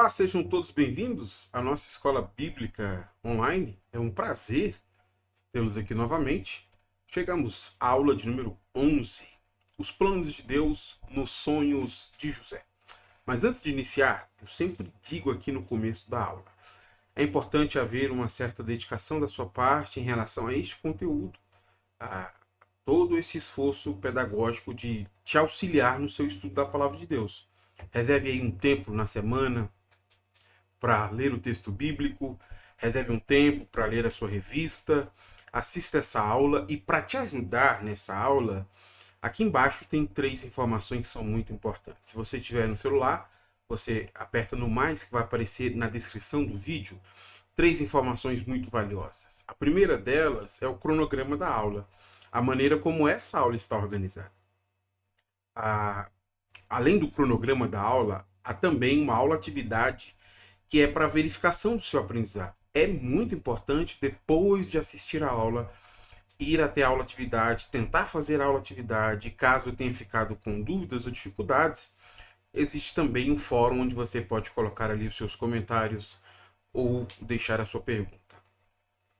Olá, sejam todos bem-vindos à nossa escola bíblica online. É um prazer tê-los aqui novamente. Chegamos à aula de número 11, os planos de Deus nos sonhos de José. Mas antes de iniciar, eu sempre digo aqui no começo da aula, é importante haver uma certa dedicação da sua parte em relação a este conteúdo, a todo esse esforço pedagógico de te auxiliar no seu estudo da palavra de Deus. Reserve aí um tempo na semana para ler o texto bíblico, reserve um tempo para ler a sua revista, assista essa aula e para te ajudar nessa aula, aqui embaixo tem 3 informações que são muito importantes. Se você estiver no celular, você aperta no mais que vai aparecer na descrição do vídeo, 3 informações muito valiosas. A primeira delas é o cronograma da aula, a maneira como essa aula está organizada. Além do cronograma da aula, há também uma aula-atividade que é para verificação do seu aprendizado. É muito importante, depois de assistir a aula, ir até a aula-atividade, tentar fazer a aula-atividade. Caso tenha ficado com dúvidas ou dificuldades, existe também um fórum onde você pode colocar ali os seus comentários ou deixar a sua pergunta.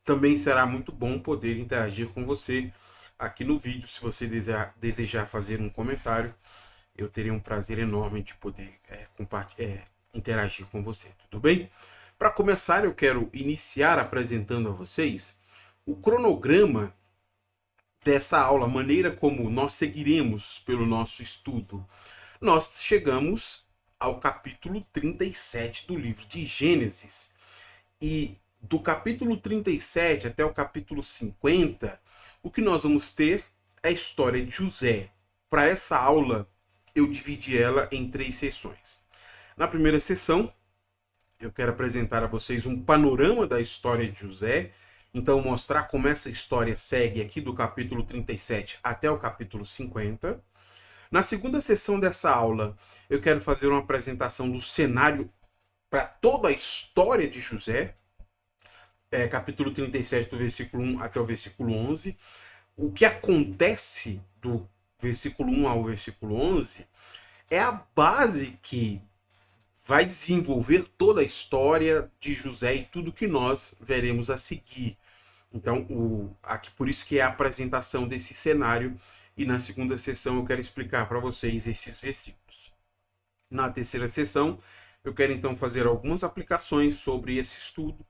Também será muito bom poder interagir com você aqui no vídeo. Se você desejar fazer um comentário, eu terei um prazer enorme de poder interagir com você, tudo bem? Para começar, eu quero iniciar apresentando a vocês o cronograma dessa aula, a maneira como nós seguiremos pelo nosso estudo. Nós chegamos ao capítulo 37 do livro de Gênesis, e do capítulo 37 até o capítulo 50, o que nós vamos ter é a história de José. Para essa aula, eu dividi ela em 3 sessões. Na primeira sessão, eu quero apresentar a vocês um panorama da história de José, então mostrar como essa história segue aqui do capítulo 37 até o capítulo 50. Na segunda sessão dessa aula, eu quero fazer uma apresentação do cenário para toda a história de José, capítulo 37 do versículo 1 até o versículo 11. O que acontece do versículo 1 ao versículo 11 é a base que vai desenvolver toda a história de José e tudo que nós veremos a seguir. Então, aqui por isso que é a apresentação desse cenário, e na segunda sessão eu quero explicar para vocês esses versículos. Na terceira sessão, eu quero então fazer algumas aplicações sobre esse estudo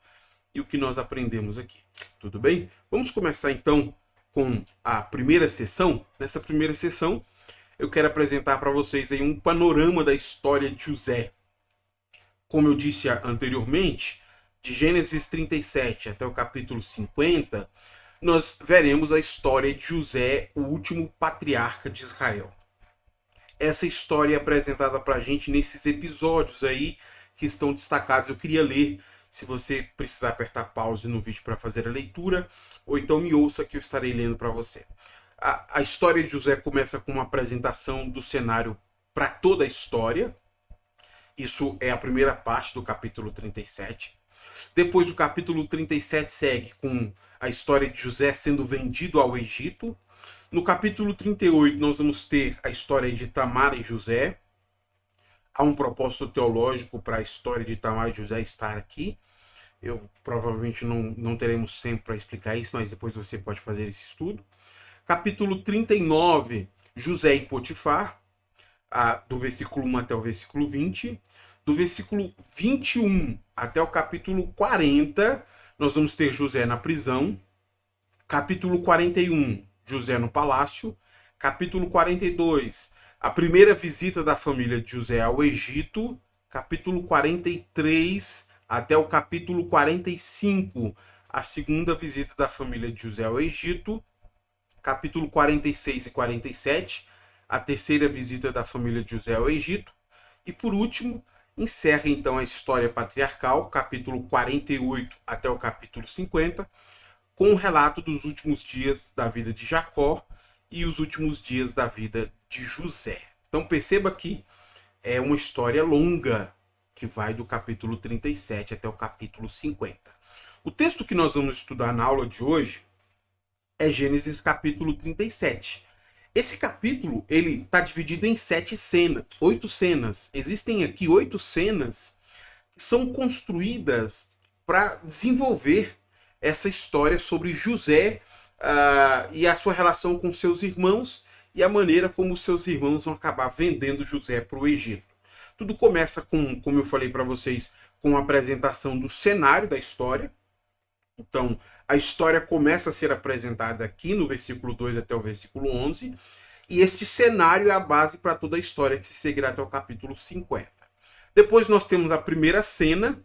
e o que nós aprendemos aqui. Tudo bem? Vamos começar então com a primeira sessão. Nessa primeira sessão, eu quero apresentar para vocês aí um panorama da história de José. Como eu disse anteriormente, de Gênesis 37 até o capítulo 50, nós veremos a história de José, o último patriarca de Israel. Essa história é apresentada para a gente nesses episódios aí que estão destacados. Eu queria ler, se você precisar apertar pause no vídeo para fazer a leitura, ou então me ouça que eu estarei lendo para você. A história de José começa com uma apresentação do cenário para toda a história. Isso é a primeira parte do capítulo 37. Depois o capítulo 37 segue com a história de José sendo vendido ao Egito. No capítulo 38 nós vamos ter a história de Tamar e José. Há um propósito teológico para a história de Tamar e José estar aqui. Eu provavelmente não teremos tempo para explicar isso, mas depois você pode fazer esse estudo. Capítulo 39, José e Potifar, do versículo 1 até o versículo 20. Do versículo 21 até o capítulo 40, nós vamos ter José na prisão. Capítulo 41, José no palácio. Capítulo 42, a primeira visita da família de José ao Egito. Capítulo 43 até o capítulo 45, a segunda visita da família de José ao Egito. Capítulo 46 e 47, a terceira visita da família de José ao Egito. E por último, encerra então a história patriarcal, capítulo 48 até o capítulo 50, com o relato dos últimos dias da vida de Jacó e os últimos dias da vida de José. Então perceba que é uma história longa que vai do capítulo 37 até o capítulo 50. O texto que nós vamos estudar na aula de hoje é Gênesis capítulo 37. Esse capítulo ele está dividido em 8 cenas. Existem aqui 8 cenas são construídas para desenvolver essa história sobre José e a sua relação com seus irmãos e a maneira como seus irmãos vão acabar vendendo José para o Egito. Tudo começa com, como eu falei para vocês, com a apresentação do cenário da história. Então, a história começa a ser apresentada aqui no versículo 2 até o versículo 11, e este cenário é a base para toda a história que se seguirá até o capítulo 50. Depois nós temos a primeira cena.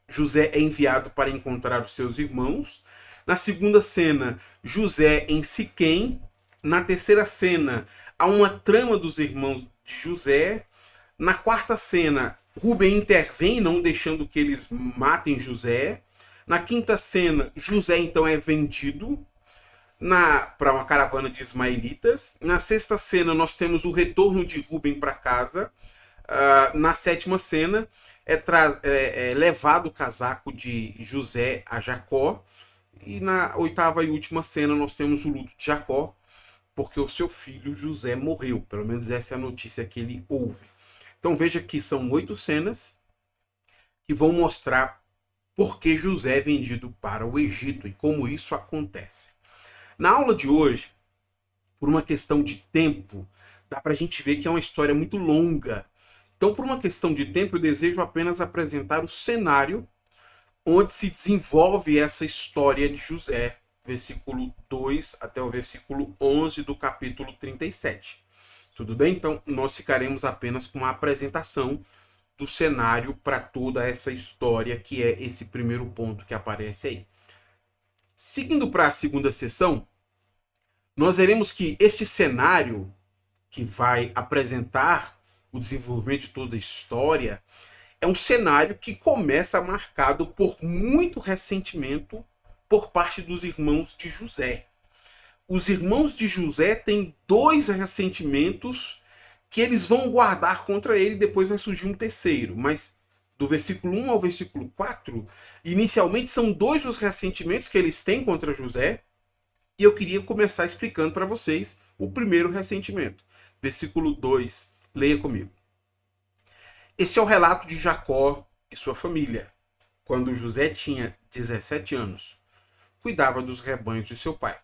José é enviado para encontrar os seus irmãos. Na segunda cena, José em Siquém. Na terceira cena, há uma trama dos irmãos de José. Na quarta cena, Rubem intervém, não deixando que eles matem José. Na quinta cena, José então é vendido para uma caravana de ismaelitas. Na sexta cena, nós temos o retorno de Rubem para casa. Na sétima cena, é levado o casaco de José a Jacó. E na oitava e última cena, nós temos o luto de Jacó, porque o seu filho José morreu. Pelo menos essa é a notícia que ele ouve. Então veja que são 8 cenas que vão mostrar por que José é vendido para o Egito e como isso acontece. Na aula de hoje, por uma questão de tempo, dá para a gente ver que é uma história muito longa. Então, por uma questão de tempo, eu desejo apenas apresentar o cenário onde se desenvolve essa história de José, versículo 2 até o versículo 11 do capítulo 37. Tudo bem? Então, nós ficaremos apenas com a apresentação do cenário para toda essa história, que é esse primeiro ponto que aparece aí. Seguindo para a segunda sessão, nós veremos que este cenário que vai apresentar o desenvolvimento de toda a história é um cenário que começa marcado por muito ressentimento por parte dos irmãos de José. Os irmãos de José têm 2 ressentimentos que eles vão guardar contra ele, depois vai surgir um terceiro. Mas do versículo 1 ao versículo 4, inicialmente são 2 os ressentimentos que eles têm contra José, e eu queria começar explicando para vocês o primeiro ressentimento. Versículo 2, leia comigo. Este é o relato de Jacó e sua família, quando José tinha 17 anos. Cuidava dos rebanhos de seu pai.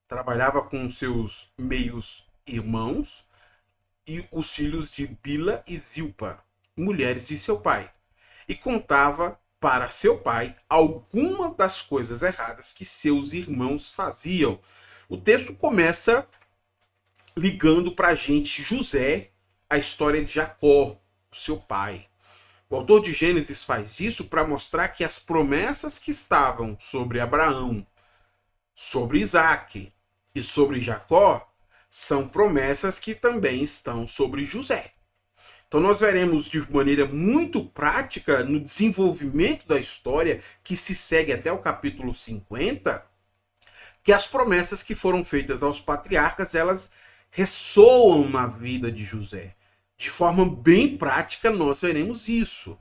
Trabalhava com seus meios irmãos e os filhos de Bila e Zilpa, mulheres de seu pai, e contava para seu pai alguma das coisas erradas que seus irmãos faziam. O texto começa ligando para a gente José, a história de Jacó, seu pai. O autor de Gênesis faz isso para mostrar que as promessas que estavam sobre Abraão, sobre Isaac e sobre Jacó são promessas que também estão sobre José. Então nós veremos de maneira muito prática no desenvolvimento da história que se segue até o capítulo 50, que as promessas que foram feitas aos patriarcas, elas ressoam na vida de José. De forma bem prática nós veremos isso.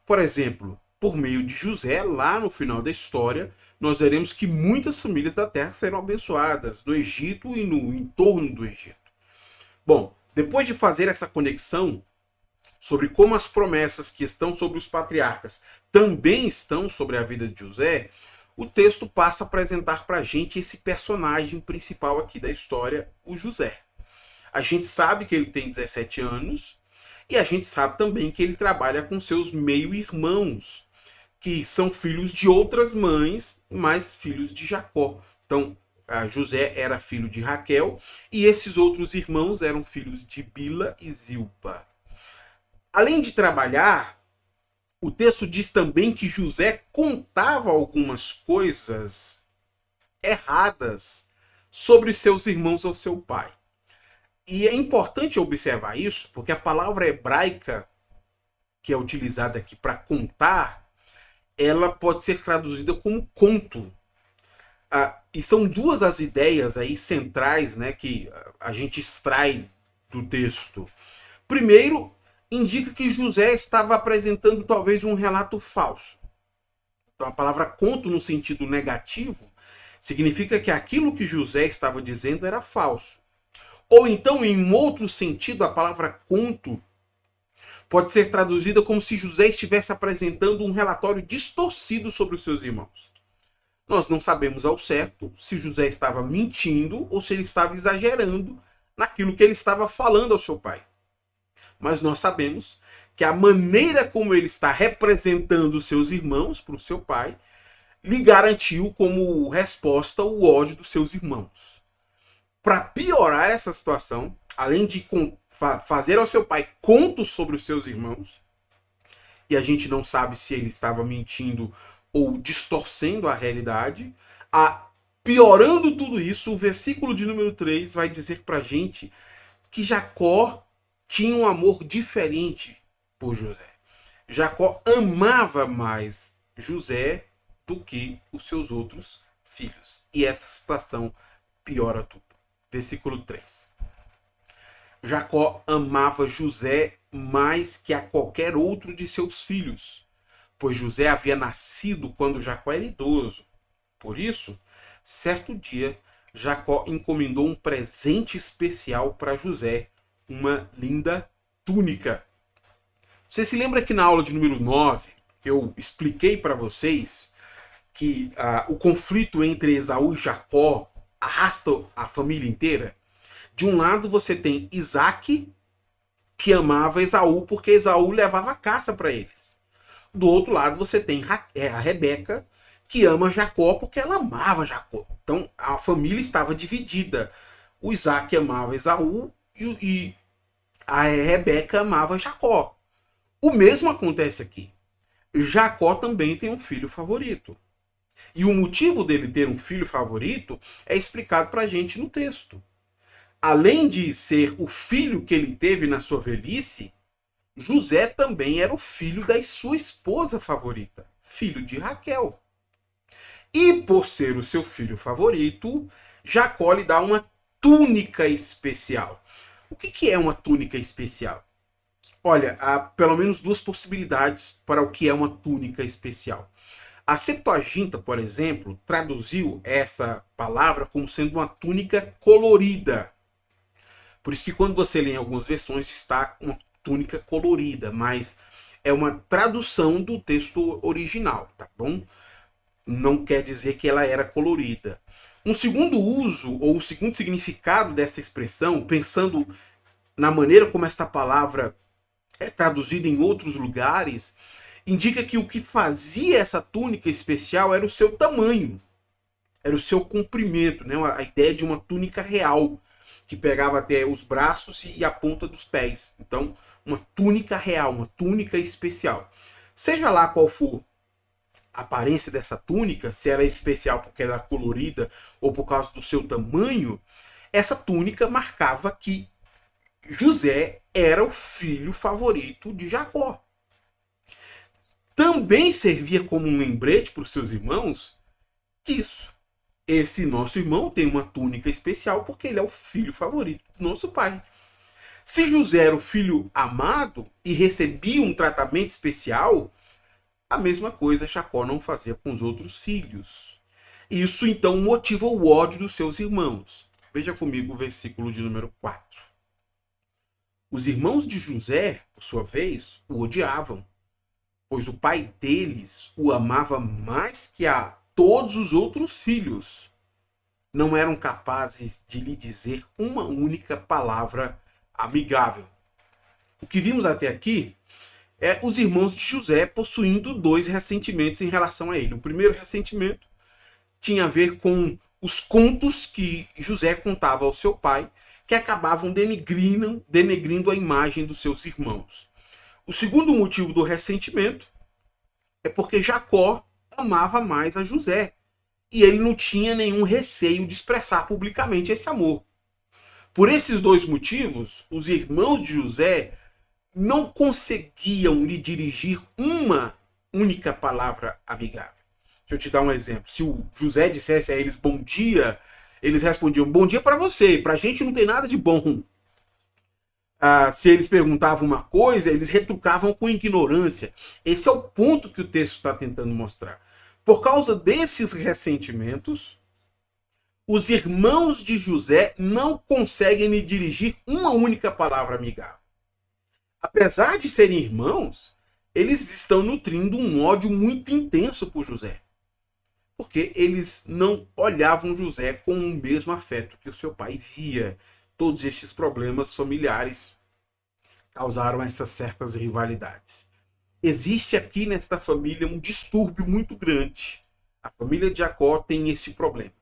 Por exemplo, por meio de José, lá no final da história, nós veremos que muitas famílias da terra serão abençoadas no Egito e no entorno do Egito. Bom, depois de fazer essa conexão sobre como as promessas que estão sobre os patriarcas também estão sobre a vida de José, o texto passa a apresentar para a gente esse personagem principal aqui da história, o José. A gente sabe que ele tem 17 anos e a gente sabe também que ele trabalha com seus meio-irmãos, que são filhos de outras mães, mas filhos de Jacó. Então, José era filho de Raquel e esses outros irmãos eram filhos de Bila e Zilpa. Além de trabalhar, o texto diz também que José contava algumas coisas erradas sobre seus irmãos ao seu pai. E é importante observar isso, porque a palavra hebraica que é utilizada aqui para contar, ela pode ser traduzida como conto. E são 2 as ideias aí centrais, né, que a gente extrai do texto. Primeiro, indica que José estava apresentando talvez um relato falso. Então a palavra conto no sentido negativo significa que aquilo que José estava dizendo era falso. Ou então, em outro sentido, a palavra conto pode ser traduzida como se José estivesse apresentando um relatório distorcido sobre os seus irmãos. Nós não sabemos ao certo se José estava mentindo ou se ele estava exagerando naquilo que ele estava falando ao seu pai. Mas nós sabemos que a maneira como ele está representando os seus irmãos para o seu pai lhe garantiu como resposta o ódio dos seus irmãos. Para piorar essa situação, além de fazer ao seu pai contos sobre os seus irmãos, e a gente não sabe se ele estava mentindo ou distorcendo a realidade, piorando tudo isso, o versículo de número 3 vai dizer para a gente que Jacó tinha um amor diferente por José. Jacó amava mais José do que os seus outros filhos. E essa situação piora tudo. Versículo 3. Jacó amava José mais que a qualquer outro de seus filhos, pois José havia nascido quando Jacó era idoso. Por isso, certo dia, Jacó encomendou um presente especial para José, uma linda túnica. Você se lembra que na aula de número 9 eu expliquei para vocês que o conflito entre Esaú e Jacó arrasta a família inteira? De um lado você tem Isaac, que amava Esaú porque Esaú levava caça para eles. Do outro lado você tem a Rebeca, que ama Jacó porque ela amava Jacó. Então a família estava dividida. O Isaac amava Esaú e a Rebeca amava Jacó. O mesmo acontece aqui. Jacó também tem um filho favorito. E o motivo dele ter um filho favorito é explicado para a gente no texto. Além de ser o filho que ele teve na sua velhice, José também era o filho da sua esposa favorita, filho de Raquel. E por ser o seu filho favorito, Jacó lhe dá uma túnica especial. O que é uma túnica especial? Olha, há pelo menos duas possibilidades para o que é uma túnica especial. A Septuaginta, por exemplo, traduziu essa palavra como sendo uma túnica colorida. Por isso que quando você lê em algumas versões está uma túnica colorida, mas é uma tradução do texto original, tá bom? Não quer dizer que ela era colorida. Um segundo uso, ou o segundo significado dessa expressão, pensando na maneira como esta palavra é traduzida em outros lugares, indica que o que fazia essa túnica especial era o seu tamanho, era o seu comprimento, né? A ideia de uma túnica real, que pegava até os braços e a ponta dos pés. Então, uma túnica real, uma túnica especial. Seja lá qual for a aparência dessa túnica, se ela é especial porque ela é colorida ou por causa do seu tamanho, essa túnica marcava que José era o filho favorito de Jacó. Também servia como um lembrete para os seus irmãos disso. Esse nosso irmão tem uma túnica especial porque ele é o filho favorito do nosso pai. Se José era o filho amado e recebia um tratamento especial, a mesma coisa Jacó não fazia com os outros filhos. Isso então motiva o ódio dos seus irmãos. Veja comigo o versículo de número 4. Os irmãos de José, por sua vez, o odiavam, pois o pai deles o amava mais que a todos os outros filhos. Não eram capazes de lhe dizer uma única palavra amigável. O que vimos até aqui é os irmãos de José possuindo dois ressentimentos em relação a ele. O primeiro ressentimento tinha a ver com os contos que José contava ao seu pai, que acabavam denegrindo a imagem dos seus irmãos. O segundo motivo do ressentimento é porque Jacó amava mais a José e ele não tinha nenhum receio de expressar publicamente esse amor. Por esses dois motivos, os irmãos de José não conseguiam lhe dirigir uma única palavra amigável. Deixa eu te dar um exemplo. Se o José dissesse a eles bom dia, eles respondiam bom dia para você, para a gente não tem nada de bom. Se eles perguntavam uma coisa, eles retrucavam com ignorância. Esse é o ponto que o texto está tentando mostrar. Por causa desses ressentimentos, os irmãos de José não conseguem lhe dirigir uma única palavra amigável. Apesar de serem irmãos, eles estão nutrindo um ódio muito intenso por José. Porque eles não olhavam José com o mesmo afeto que o seu pai via. Todos estes problemas familiares causaram essas certas rivalidades. Existe aqui nesta família um distúrbio muito grande. A família de Jacó tem esse problema.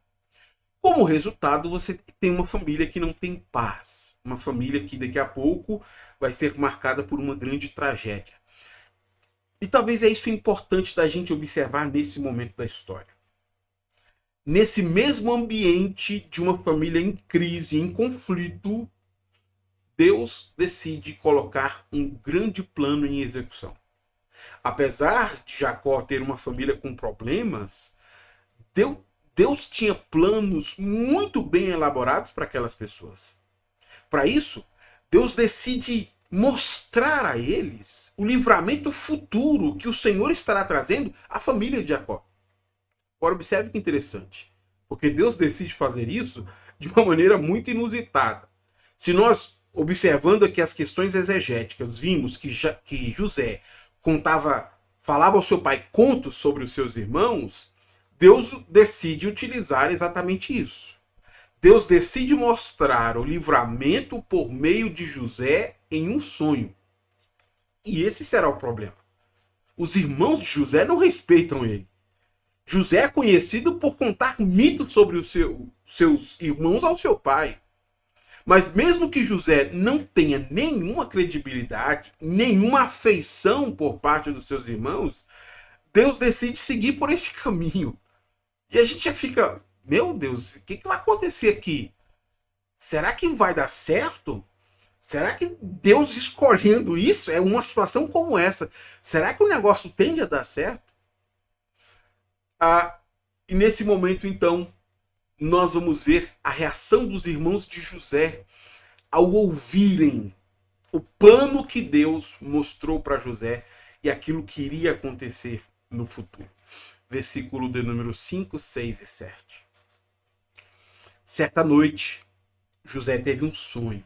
Como resultado, você tem uma família que não tem paz. Uma família que daqui a pouco vai ser marcada por uma grande tragédia. E talvez é isso importante da gente observar nesse momento da história. Nesse mesmo ambiente de uma família em crise, em conflito, Deus decide colocar um grande plano em execução. Apesar de Jacó ter uma família com problemas, Deus tinha planos muito bem elaborados para aquelas pessoas. Para isso, Deus decide mostrar a eles o livramento futuro que o Senhor estará trazendo à família de Jacó. Agora observe que interessante, porque Deus decide fazer isso de uma maneira muito inusitada. Se nós, observando aqui as questões exegéticas, vimos que José falava ao seu pai contos sobre os seus irmãos, Deus decide utilizar exatamente isso. Deus decide mostrar o livramento por meio de José em um sonho. E esse será o problema. Os irmãos de José não respeitam ele. José é conhecido por contar mitos sobre os seus irmãos ao seu pai. Mas mesmo que José não tenha nenhuma credibilidade, nenhuma afeição por parte dos seus irmãos, Deus decide seguir por esse caminho. E a gente já fica, meu Deus, o que vai acontecer aqui? Será que vai dar certo? Será que Deus escolhendo isso é uma situação como essa? Será que o negócio tende a dar certo? E nesse momento, então, nós vamos ver a reação dos irmãos de José ao ouvirem o plano que Deus mostrou para José e aquilo que iria acontecer no futuro. Versículo de número 5, 6 e 7. Certa noite, José teve um sonho.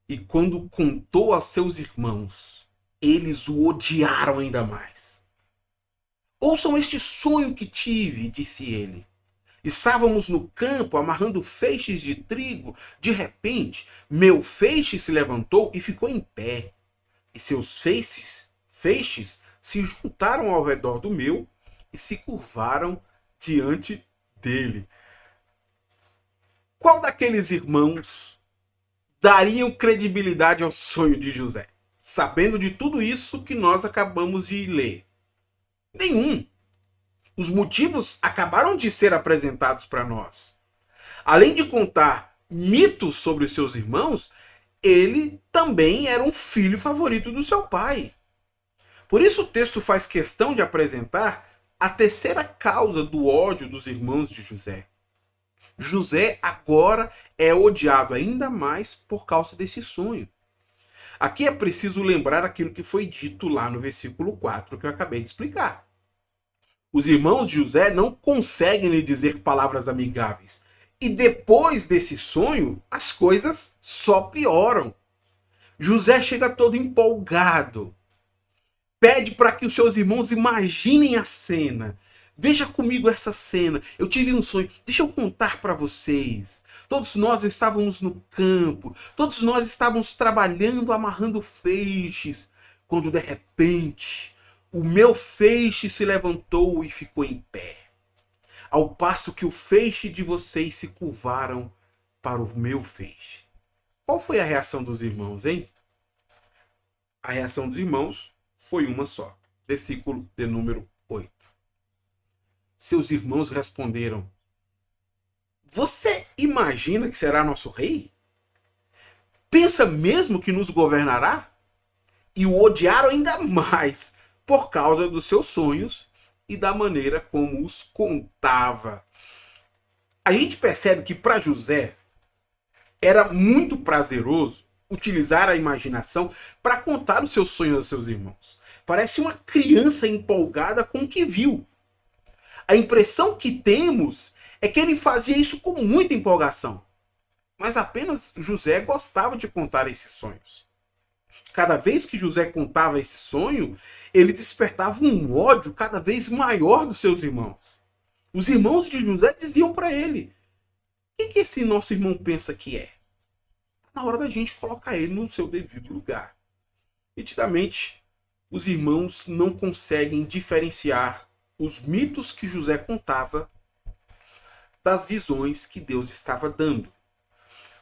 E quando contou a seus irmãos, eles o odiaram ainda mais. Ouçam este sonho que tive, disse ele. Estávamos no campo amarrando feixes de trigo. De repente, meu feixe se levantou e ficou em pé. E seus feixes se juntaram ao redor do meu e se curvaram diante dele. Qual daqueles irmãos dariam credibilidade ao sonho de José, sabendo de tudo isso que nós acabamos de ler? Nenhum. Os motivos acabaram de ser apresentados para nós. Além de contar mitos sobre os seus irmãos, ele também era um filho favorito do seu pai. Por isso o texto faz questão de apresentar a terceira causa do ódio dos irmãos de José. José agora é odiado ainda mais por causa desse sonho. Aqui é preciso lembrar aquilo que foi dito lá no versículo 4 que eu acabei de explicar. Os irmãos de José não conseguem lhe dizer palavras amigáveis. E depois desse sonho, as coisas só pioram. José chega todo empolgado. Pede para que os seus irmãos imaginem a cena. Veja comigo essa cena. Eu tive um sonho. Deixa eu contar para vocês. Todos nós estávamos no campo. Todos nós estávamos trabalhando, amarrando feixes. Quando de repente, o meu feixe se levantou e ficou em pé. Ao passo que o feixe de vocês se curvaram para o meu feixe. Qual foi a reação dos irmãos, hein? A reação dos irmãos foi uma só. Versículo de número 8. Seus irmãos responderam: Você imagina que será nosso rei? Pensa mesmo que nos governará? E o odiaram ainda mais por causa dos seus sonhos e da maneira como os contava. A gente percebe que para José era muito prazeroso utilizar a imaginação para contar os seus sonhos aos seus irmãos. Parece uma criança empolgada com o que viu. A impressão que temos é que ele fazia isso com muita empolgação. Mas apenas José gostava de contar esses sonhos. Cada vez que José contava esse sonho, ele despertava um ódio cada vez maior dos seus irmãos. Os irmãos de José diziam para ele: o que esse nosso irmão pensa que é? Na hora da gente colocar ele no seu devido lugar. Nitidamente, os irmãos não conseguem diferenciar os mitos que José contava das visões que Deus estava dando.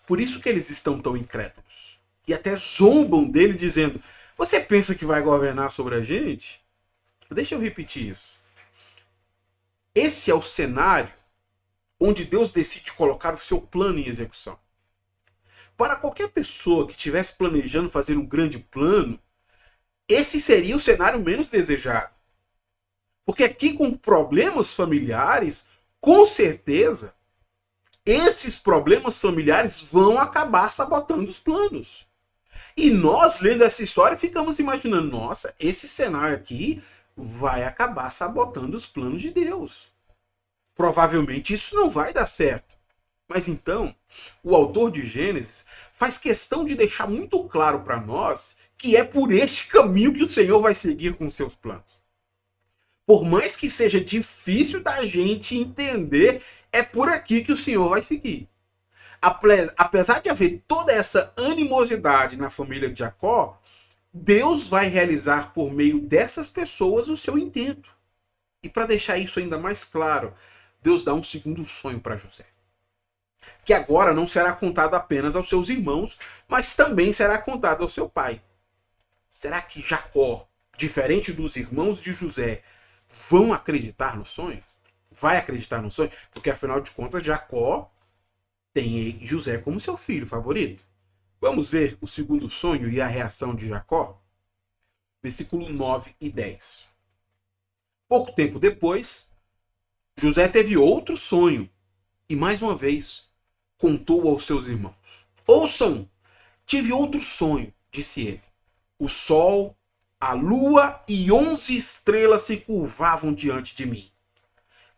Por isso que eles estão tão incrédulos. E até zombam dele dizendo: você pensa que vai governar sobre a gente? Deixa eu repetir isso. Esse é o cenário onde Deus decide colocar o seu plano em execução. Para qualquer pessoa que estivesse planejando fazer um grande plano, esse seria o cenário menos desejado. Porque aqui, com problemas familiares, com certeza, esses problemas familiares vão acabar sabotando os planos. E nós, lendo essa história, ficamos imaginando: nossa, esse cenário aqui vai acabar sabotando os planos de Deus. Provavelmente isso não vai dar certo. Mas então, o autor de Gênesis faz questão de deixar muito claro para nós que é por este caminho que o Senhor vai seguir com seus planos. Por mais que seja difícil da gente entender, é por aqui que o Senhor vai seguir. Apesar de haver toda essa animosidade na família de Jacó, Deus vai realizar por meio dessas pessoas o seu intento. E para deixar isso ainda mais claro, Deus dá um segundo sonho para José, que agora não será contado apenas aos seus irmãos, mas também será contado ao seu pai. Será que Jacó, diferente dos irmãos de José, vão acreditar no sonho? Vai acreditar no sonho? Porque afinal de contas, Jacó tem José como seu filho favorito. Vamos ver o segundo sonho e a reação de Jacó? Versículo 9 e 10. Pouco tempo depois, José teve outro sonho e, mais uma vez, contou aos seus irmãos. Ouçam, tive outro sonho, disse ele. O sol, a lua e 11 estrelas se curvavam diante de mim.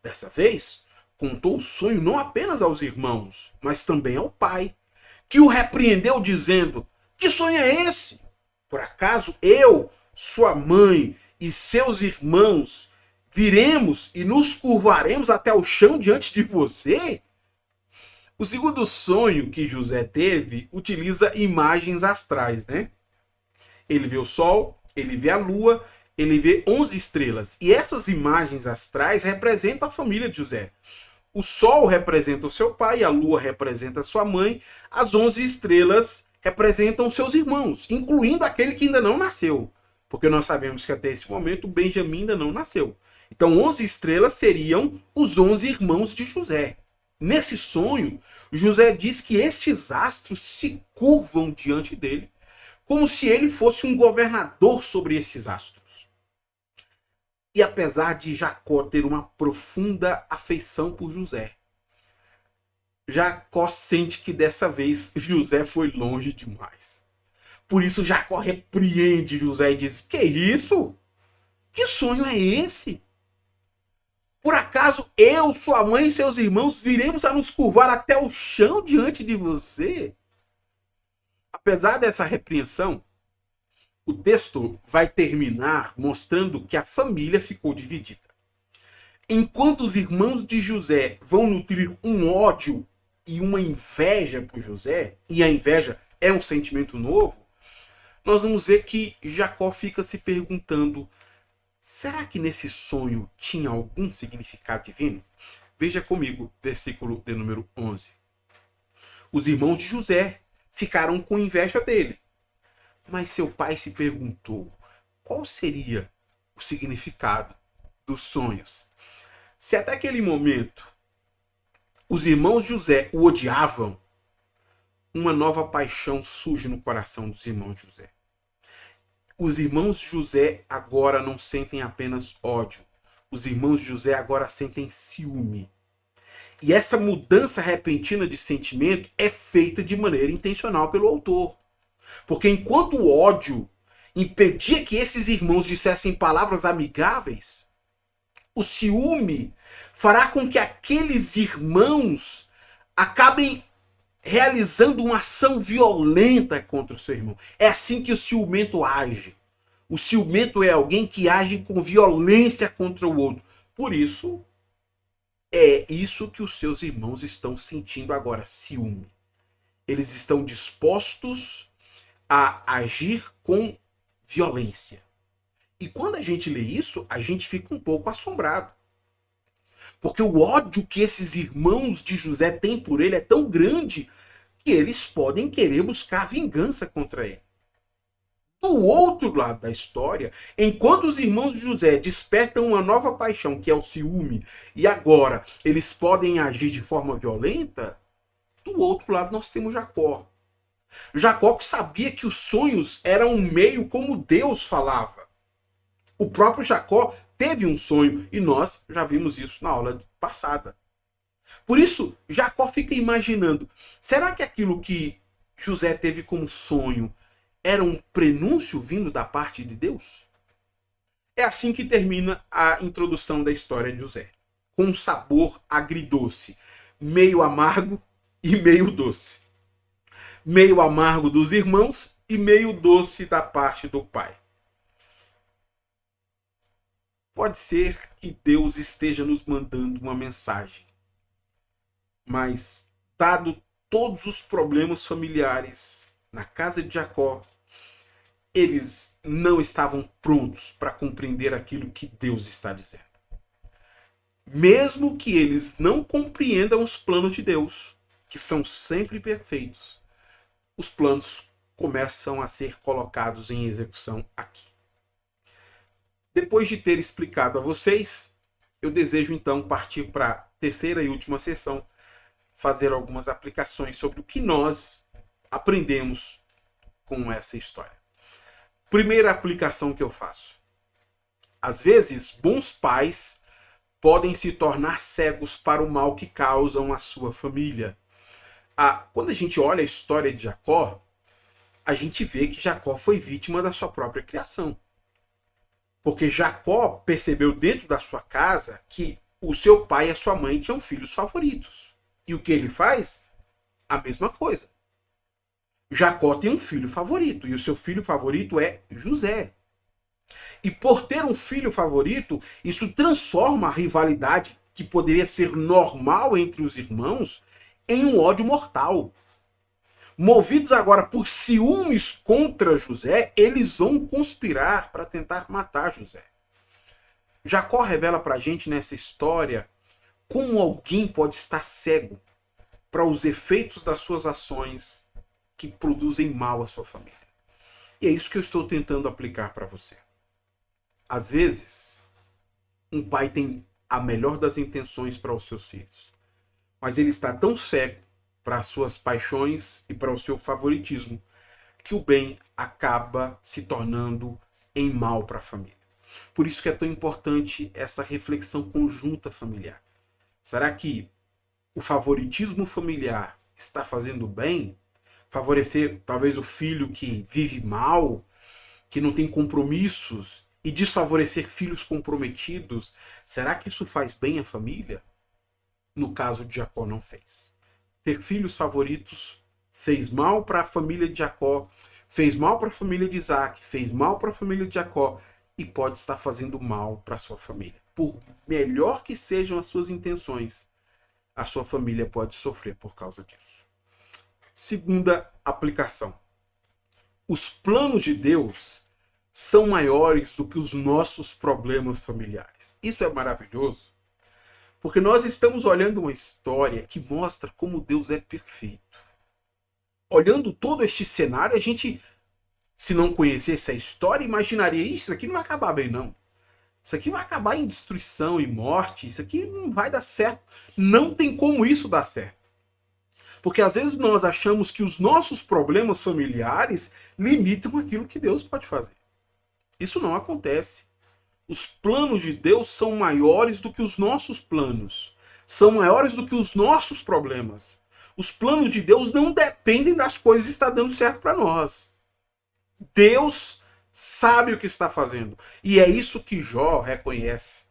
Dessa vez, contou o sonho não apenas aos irmãos, mas também ao pai, que o repreendeu dizendo: que sonho é esse? Por acaso eu, sua mãe e seus irmãos viremos e nos curvaremos até o chão diante de você? O segundo sonho que José teve utiliza imagens astrais, né? Ele vê o sol, ele vê a lua, ele vê 11 estrelas. E essas imagens astrais representam a família de José. O sol representa o seu pai, a lua representa a sua mãe, as 11 estrelas representam seus irmãos, incluindo aquele que ainda não nasceu. Porque nós sabemos que até esse momento o Benjamim ainda não nasceu. Então 11 estrelas seriam os 11 irmãos de José. Nesse sonho, José diz que estes astros se curvam diante dele, como se ele fosse um governador sobre esses astros. E apesar de Jacó ter uma profunda afeição por José, Jacó sente que dessa vez José foi longe demais. Por isso Jacó repreende José e diz: que isso? Que sonho é esse? Por acaso eu, sua mãe e seus irmãos viremos a nos curvar até o chão diante de você? Apesar dessa repreensão, o texto vai terminar mostrando que a família ficou dividida. Enquanto os irmãos de José vão nutrir um ódio e uma inveja por José, e a inveja é um sentimento novo, nós vamos ver que Jacó fica se perguntando: será que nesse sonho tinha algum significado divino? Veja comigo, versículo de número 11. Os irmãos de José ficaram com inveja dele. Mas seu pai se perguntou: qual seria o significado dos sonhos? Se até aquele momento os irmãos de José o odiavam, uma nova paixão surge no coração dos irmãos de José. Os irmãos de José agora não sentem apenas ódio. Os irmãos de José agora sentem ciúme. E essa mudança repentina de sentimento é feita de maneira intencional pelo autor. Porque enquanto o ódio impedia que esses irmãos dissessem palavras amigáveis, o ciúme fará com que aqueles irmãos acabem realizando uma ação violenta contra o seu irmão. É assim que o ciumento age. O ciumento é alguém que age com violência contra o outro. Por isso, é isso que os seus irmãos estão sentindo agora, ciúme. Eles estão dispostos a agir com violência. E quando a gente lê isso, a gente fica um pouco assombrado. Porque o ódio que esses irmãos de José têm por ele é tão grande que eles podem querer buscar vingança contra ele. Do outro lado da história, enquanto os irmãos de José despertam uma nova paixão, que é o ciúme, e agora eles podem agir de forma violenta, do outro lado nós temos Jacó. Jacó que sabia que os sonhos eram um meio como Deus falava. O próprio Jacó teve um sonho e nós já vimos isso na aula passada. Por isso, Jacó fica imaginando, será que aquilo que José teve como sonho era um prenúncio vindo da parte de Deus? É assim que termina a introdução da história de José, com um sabor agridoce, meio amargo e meio doce. Meio amargo dos irmãos e meio doce da parte do pai. Pode ser que Deus esteja nos mandando uma mensagem, mas dado todos os problemas familiares na casa de Jacó, eles não estavam prontos para compreender aquilo que Deus está dizendo. Mesmo que eles não compreendam os planos de Deus, que são sempre perfeitos, os planos começam a ser colocados em execução aqui. Depois de ter explicado a vocês, eu desejo então partir para a terceira e última sessão, fazer algumas aplicações sobre o que nós aprendemos com essa história. Primeira aplicação que eu faço. Às vezes, bons pais podem se tornar cegos para o mal que causam à sua família. Quando a gente olha a história de Jacó, a gente vê que Jacó foi vítima da sua própria criação. Porque Jacó percebeu dentro da sua casa que o seu pai e a sua mãe tinham filhos favoritos. E o que ele faz? A mesma coisa. Jacó tem um filho favorito, e o seu filho favorito é José. E por ter um filho favorito, isso transforma a rivalidade que poderia ser normal entre os irmãos em um ódio mortal. Movidos agora por ciúmes contra José, eles vão conspirar para tentar matar José. Jacó revela para a gente nessa história como alguém pode estar cego para os efeitos das suas ações que produzem mal à sua família. E é isso que eu estou tentando aplicar para você. Às vezes, um pai tem a melhor das intenções para os seus filhos, mas ele está tão cego para as suas paixões e para o seu favoritismo que o bem acaba se tornando em mal para a família. Por isso que é tão importante essa reflexão conjunta familiar. Será que o favoritismo familiar está fazendo bem? Favorecer talvez o filho que vive mal, que não tem compromissos, e desfavorecer filhos comprometidos? Será que isso faz bem à família? No caso de Jacó não fez. Ter filhos favoritos fez mal para a família de Jacó, fez mal para a família de Isaac, fez mal para a família de Jacó e pode estar fazendo mal para a sua família. Por melhor que sejam as suas intenções, a sua família pode sofrer por causa disso. Segunda aplicação. Os planos de Deus são maiores do que os nossos problemas familiares. Isso é maravilhoso, porque nós estamos olhando uma história que mostra como Deus é perfeito. Olhando todo este cenário, a gente, se não conhecesse a história, imaginaria, isso aqui não vai acabar bem não. Isso aqui vai acabar em destruição e morte, isso aqui não vai dar certo. Não tem como isso dar certo. Porque às vezes nós achamos que os nossos problemas familiares limitam aquilo que Deus pode fazer. Isso não acontece. Os planos de Deus são maiores do que os nossos planos. São maiores do que os nossos problemas. Os planos de Deus não dependem das coisas que estão dando certo para nós. Deus sabe o que está fazendo. E é isso que Jó reconhece.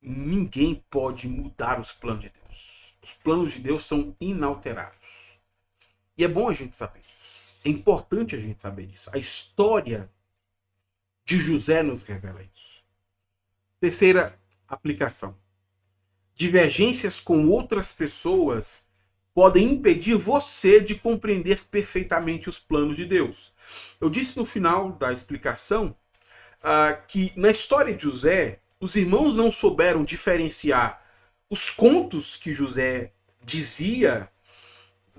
Ninguém pode mudar os planos de Deus. Os planos de Deus são inalteráveis. E é bom a gente saber isso. É importante a gente saber isso. A história de José nos revela isso. Terceira aplicação. Divergências com outras pessoas podem impedir você de compreender perfeitamente os planos de Deus. Eu disse no final da explicação que na história de José, os irmãos não souberam diferenciar os contos que José dizia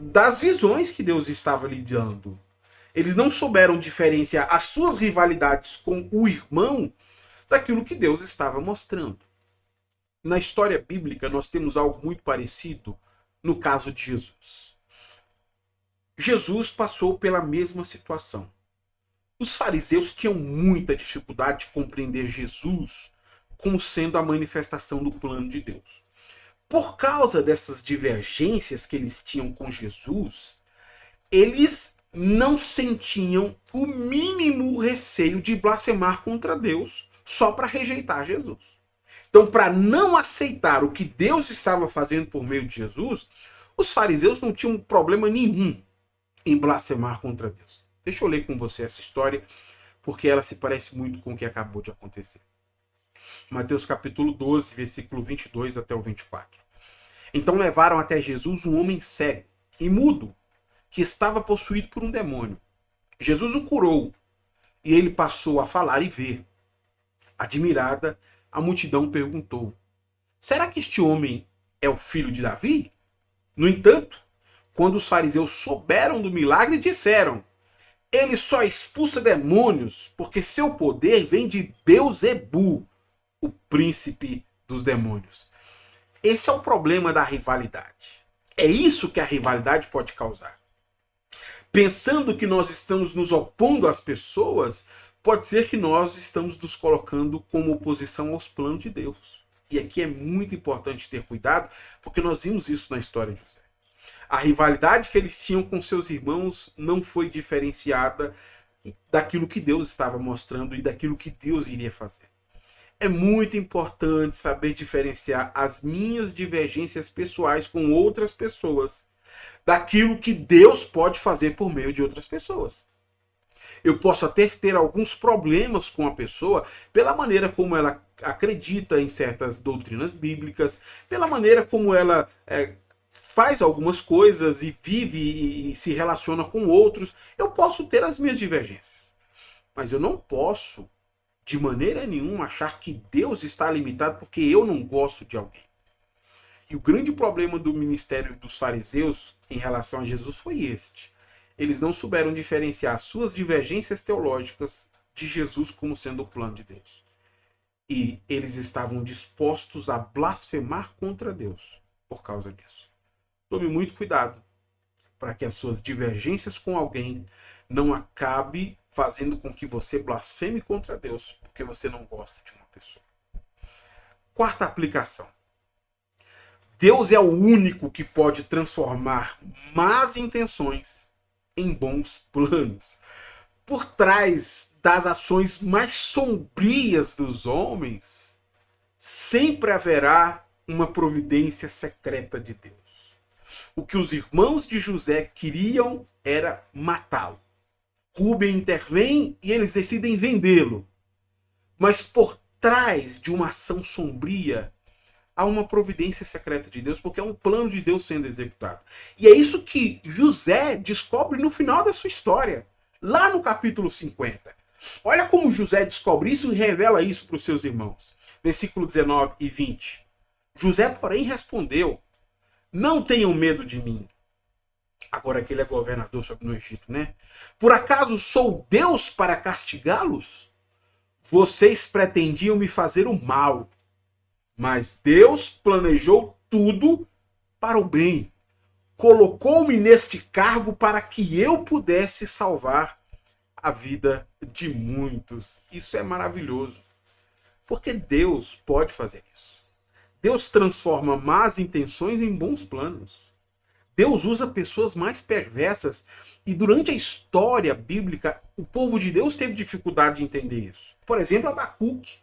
das visões que Deus estava lhe dando. Eles não souberam diferenciar as suas rivalidades com o irmão daquilo que Deus estava mostrando. Na história bíblica, nós temos algo muito parecido no caso de Jesus. Jesus passou pela mesma situação. Os fariseus tinham muita dificuldade de compreender Jesus como sendo a manifestação do plano de Deus. Por causa dessas divergências que eles tinham com Jesus, eles não sentiam o mínimo receio de blasfemar contra Deus só para rejeitar Jesus. Então, para não aceitar o que Deus estava fazendo por meio de Jesus, os fariseus não tinham problema nenhum em blasfemar contra Deus. Deixa eu ler com você essa história, porque ela se parece muito com o que acabou de acontecer. Mateus capítulo 12, versículo 22 até o 24. Então levaram até Jesus um homem cego e mudo, que estava possuído por um demônio. Jesus o curou, e ele passou a falar e ver. Admirada, a multidão perguntou: será que este homem é o filho de Davi? No entanto, quando os fariseus souberam do milagre, disseram: ele só expulsa demônios porque seu poder vem de Beelzebu, o príncipe dos demônios. Esse é o problema da rivalidade. É isso que a rivalidade pode causar. Pensando que nós estamos nos opondo às pessoas, pode ser que nós estamos nos colocando como oposição aos planos de Deus. E aqui é muito importante ter cuidado, porque nós vimos isso na história de José. A rivalidade que eles tinham com seus irmãos não foi diferenciada daquilo que Deus estava mostrando e daquilo que Deus iria fazer. É muito importante saber diferenciar as minhas divergências pessoais com outras pessoas daquilo que Deus pode fazer por meio de outras pessoas. Eu posso até ter alguns problemas com a pessoa pela maneira como ela acredita em certas doutrinas bíblicas, pela maneira como ela faz algumas coisas e vive e se relaciona com outros. Eu posso ter as minhas divergências. Mas eu não posso, de maneira nenhuma, achar que Deus está limitado porque eu não gosto de alguém. E o grande problema do ministério dos fariseus em relação a Jesus foi este. Eles não souberam diferenciar suas divergências teológicas de Jesus como sendo o plano de Deus. E eles estavam dispostos a blasfemar contra Deus por causa disso. Tome muito cuidado para que as suas divergências com alguém não acabe fazendo com que você blasfeme contra Deus porque você não gosta de uma pessoa. Quarta aplicação. Deus é o único que pode transformar más intenções em bons planos. Por trás das ações mais sombrias dos homens, sempre haverá uma providência secreta de Deus. O que os irmãos de José queriam era matá-lo. Rúben intervém e eles decidem vendê-lo. Mas por trás de uma ação sombria, há uma providência secreta de Deus, porque é um plano de Deus sendo executado. E é isso que José descobre no final da sua história, lá no capítulo 50. Olha como José descobre isso e revela isso para os seus irmãos. Versículo 19 e 20. José, porém, respondeu: não tenham medo de mim. Agora que ele é governador no Egito, né? Por acaso sou Deus para castigá-los? Vocês pretendiam me fazer o mal, mas Deus planejou tudo para o bem. Colocou-me neste cargo para que eu pudesse salvar a vida de muitos. Isso é maravilhoso. Porque Deus pode fazer isso. Deus transforma más intenções em bons planos. Deus usa pessoas mais perversas. E durante a história bíblica, o povo de Deus teve dificuldade de entender isso. Por exemplo, Abacuque.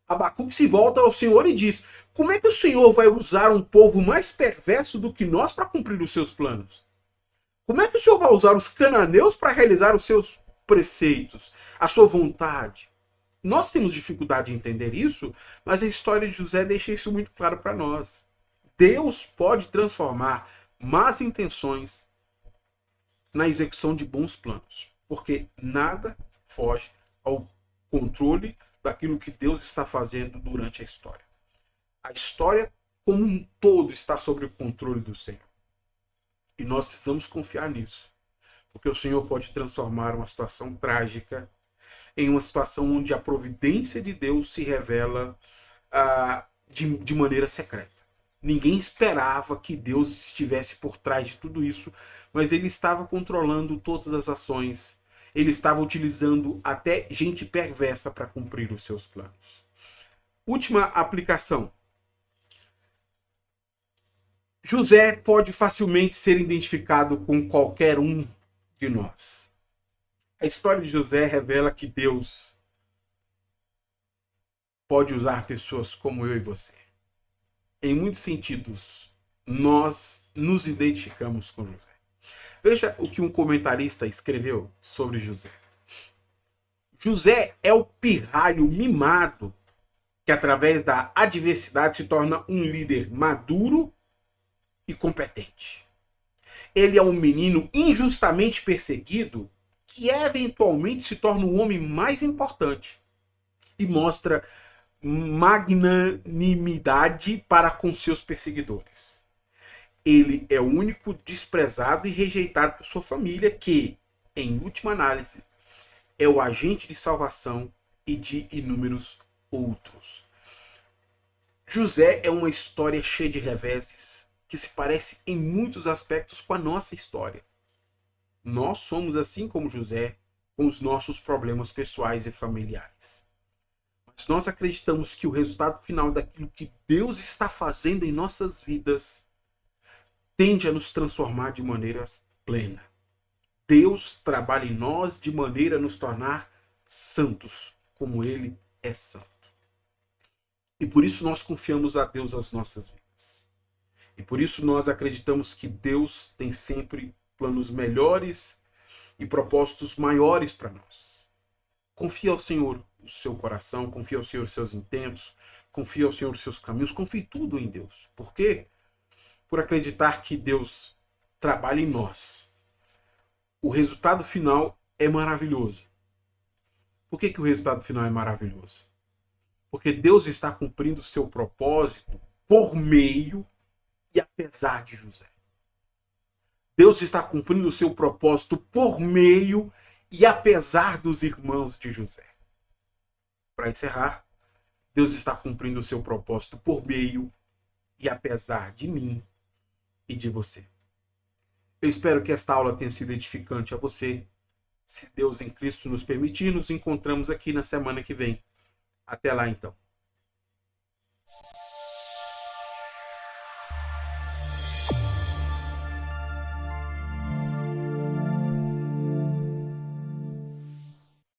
Abacuque se volta ao Senhor e diz: como é que o Senhor vai usar um povo mais perverso do que nós para cumprir os seus planos? Como é que o Senhor vai usar os cananeus para realizar os seus preceitos, a sua vontade? Nós temos dificuldade em entender isso, mas a história de José deixa isso muito claro para nós. Deus pode transformar más intenções na execução de bons planos, porque nada foge ao controle daquilo que Deus está fazendo durante a história. A história como um todo está sob o controle do Senhor. E nós precisamos confiar nisso, porque o Senhor pode transformar uma situação trágica em uma situação onde a providência de Deus se revela de maneira secreta. Ninguém esperava que Deus estivesse por trás de tudo isso, mas ele estava controlando todas as ações. Ele estava utilizando até gente perversa para cumprir os seus planos. Última aplicação. José pode facilmente ser identificado com qualquer um de nós. A história de José revela que Deus pode usar pessoas como eu e você. Em muitos sentidos, nós nos identificamos com José. Veja o que um comentarista escreveu sobre José. José é o pirralho mimado que, através da adversidade, se torna um líder maduro e competente. Ele é um menino injustamente perseguido que eventualmente se torna o homem mais importante e mostra magnanimidade para com seus perseguidores. Ele é o único desprezado e rejeitado por sua família que, em última análise, é o agente de salvação e de inúmeros outros. José é uma história cheia de reveses que se parece em muitos aspectos com a nossa história. Nós somos assim como José, com os nossos problemas pessoais e familiares. Mas nós acreditamos que o resultado final daquilo que Deus está fazendo em nossas vidas tende a nos transformar de maneira plena. Deus trabalha em nós de maneira a nos tornar santos, como Ele é santo. E por isso nós confiamos a Deus as nossas vidas. E por isso nós acreditamos que Deus tem sempre planos melhores e propósitos maiores para nós. Confie ao Senhor o seu coração, confie ao Senhor os seus intentos, confie ao Senhor os seus caminhos, confie tudo em Deus. Por quê? Por acreditar que Deus trabalha em nós. O resultado final é maravilhoso. Por que o resultado final é maravilhoso? Porque Deus está cumprindo o seu propósito por meio e apesar de José. Deus está cumprindo o seu propósito por meio e apesar dos irmãos de José. Para encerrar, Deus está cumprindo o seu propósito por meio e apesar de mim e de você. Eu espero que esta aula tenha sido edificante a você. Se Deus em Cristo nos permitir, nos encontramos aqui na semana que vem. Até lá então.